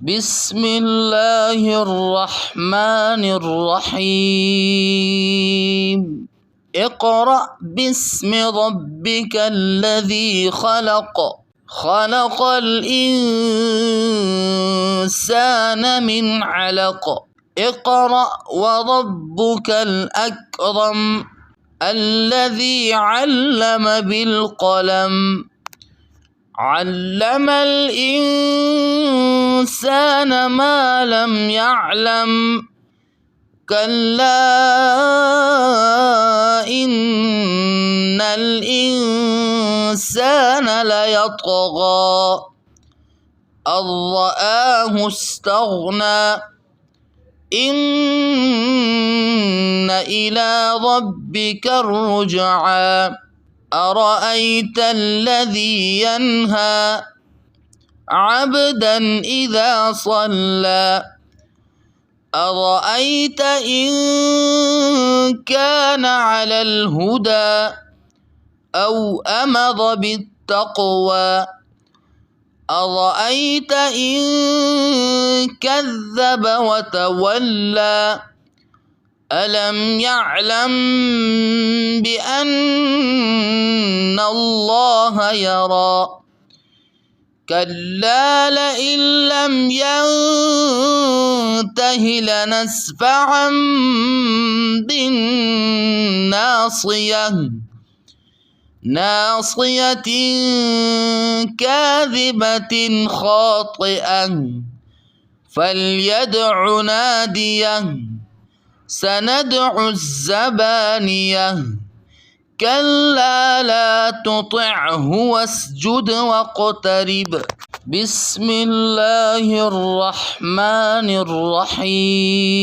بسم الله الرحمن الرحيم. اقرأ باسم ربك الذي خلق، خلق الإنسان من علق. اقرأ وربك الأكرم الذي علم بالقلم، علم الإنسان ما لم يعلم. كلا إن الإنسان ليطغى أن رآه استغنى. إن إلى ربك الرجعى. أرأيت الذي ينهى عبدا إذا صلى. أرأيت إن كان على الهدى أو أمر بالتقوى. أرأيت إن كذب وتولى. ألم يعلم بأن الله يرى. كلا لئن لم ينته لنسفعا بالناصية، ناصية كاذبة خاطئة فليدع ناديه. سندع الزبانية. كلا لا تطعه واسجد واقترب. بسم الله الرحمن الرحيم.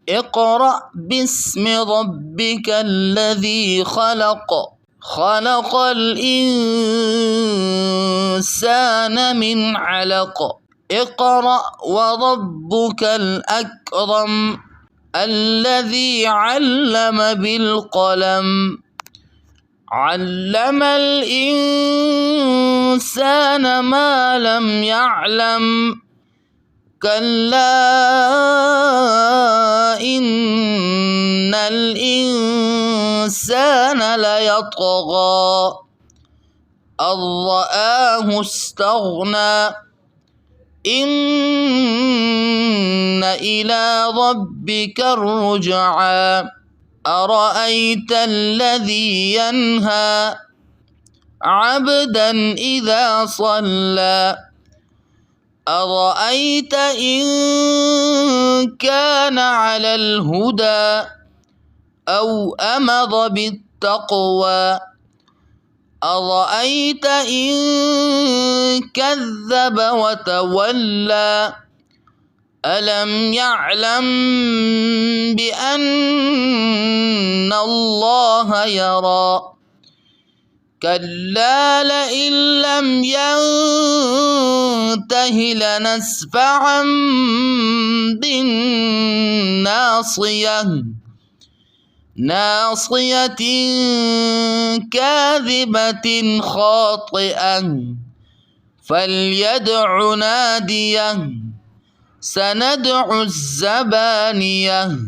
اقرأ باسم ربك الذي خلق، خلق الإنسان من علق. اقرأ وربك الأكرم الذي علم بالقلم، علم الإنسان ما لم يعلم. كلا إن الإنسان ليطغى أن رآه استغنى. إن إلى ربك الرجعى. أرأيت الذي ينهى عبدا إذا صلى. أرأيت إن كان على الهدى أو أمر بالتقوى. أرأيت إن كذب وتولى. ألم يعلم بأن الله يرى. كلا لئن لم ينته لنسفعا بالناصية، ناصية كاذبة خاطئة فليدع ناديه. سندع الزبانية.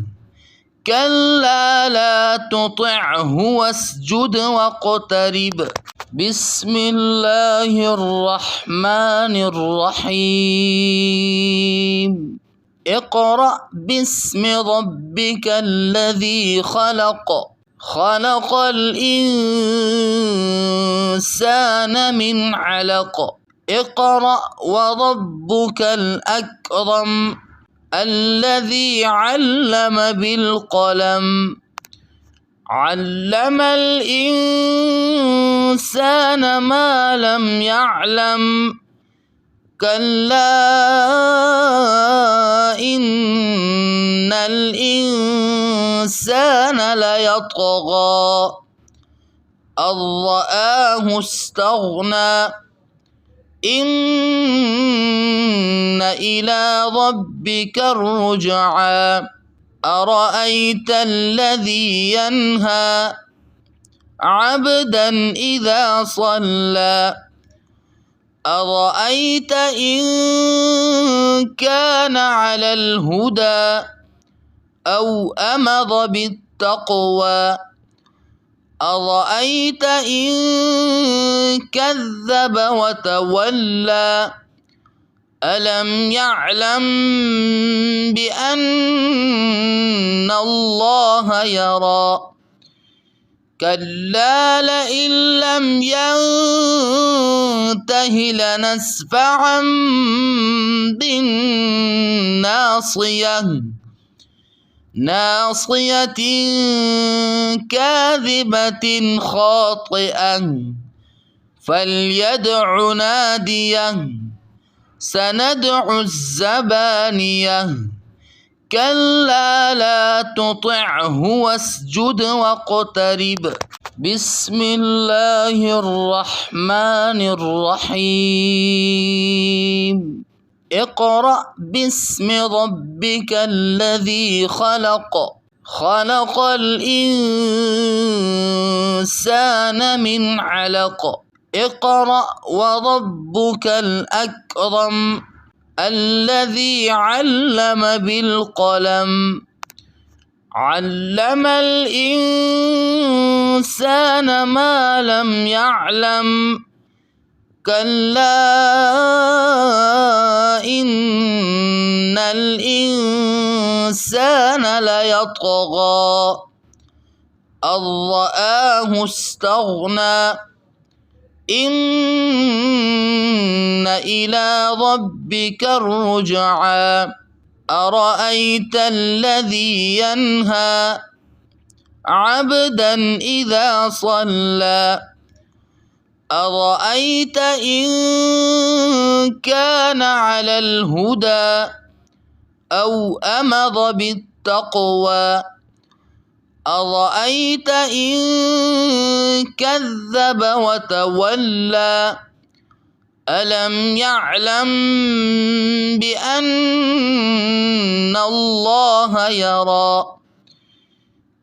كلا لا تطعه واسجد واقترب. بسم الله الرحمن الرحيم. اقرأ باسم ربك الذي خلق، خلق الإنسان من علق. اقرأ وربك الأكرم الذي علم بالقلم، علم الإنسان ما لم يعلم. كلا إن الإنسان ليطغى أن رآه استغنى. إن إلى ربك الرجعى. أرأيت الذي ينهى عبدا إذا صلى. أرأيت إن كان على الهدى أو أمر بالتقوى أرأيت إن كذب وتولى ألم يعلم بأن الله يرى كلا لئن لم ينته لنسفعا بالناصية ناصية كاذبة خاطئة فليدع ناديه سندع الزبانية كلا لا تطعه واسجد واقترب بسم الله الرحمن الرحيم اقرأ باسم ربك الذي خلق خلق الإنسان من علق اقرأ وربك الأكرم الذي علم بالقلم علم الإنسان ما لم يعلم كلا إن الإنسان ليطغى أن رآه استغنى إن إلى ربك الرجعى أرأيت الذي ينهى عبدا إذا صلى أرأيت إن كان على الهدى أو أمر بالتقوى أرأيت إن كذب وتولى ألم يعلم بأن الله يرى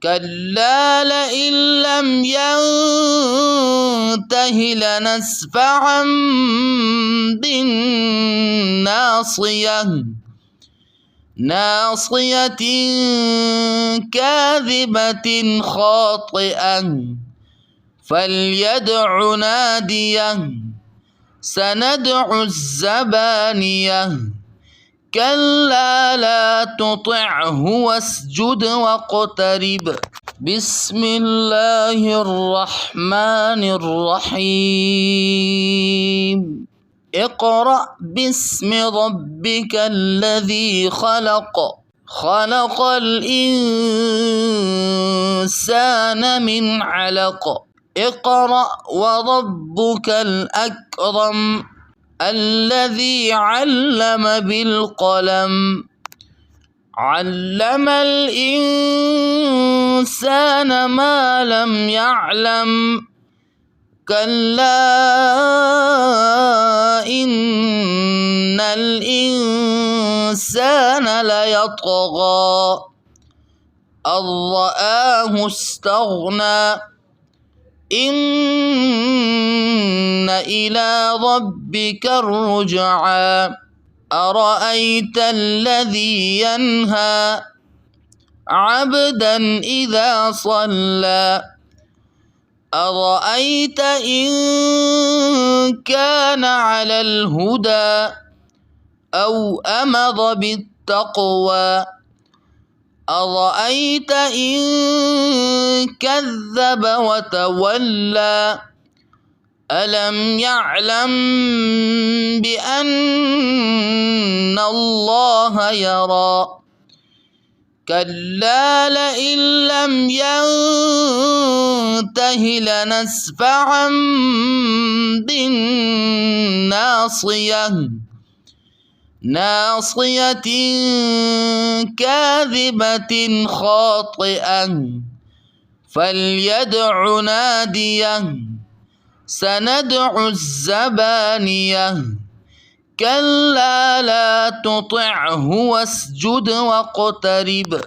كلا لئن لم ينته لنسفعا بالناصية ناصية كاذبة خاطئة فليدع ناديه سندع الزبانية كلا لا تطعه واسجد واقترب بسم الله الرحمن الرحيم اقرأ باسم ربك الذي خلق خلق الإنسان من علق اقرأ وربك الأكرم الذي علم بالقلم علم الإنسان ما لم يعلم كلا إن الإنسان ليطغى أن رآه استغنى إن إلى ربك الرجعى أرأيت الذي ينهى عبدا إذا صلى أرأيت إن كان على الهدى أو أمر بالتقوى أرأيت إن كذب وتولى ألم يعلم بأن الله يرى كلا لئن لم ينته لنسفعا بالناصية ناصية كاذبة خاطئة فليدع ناديه سندع الزبانية كلا لا تطعه واسجد واقترب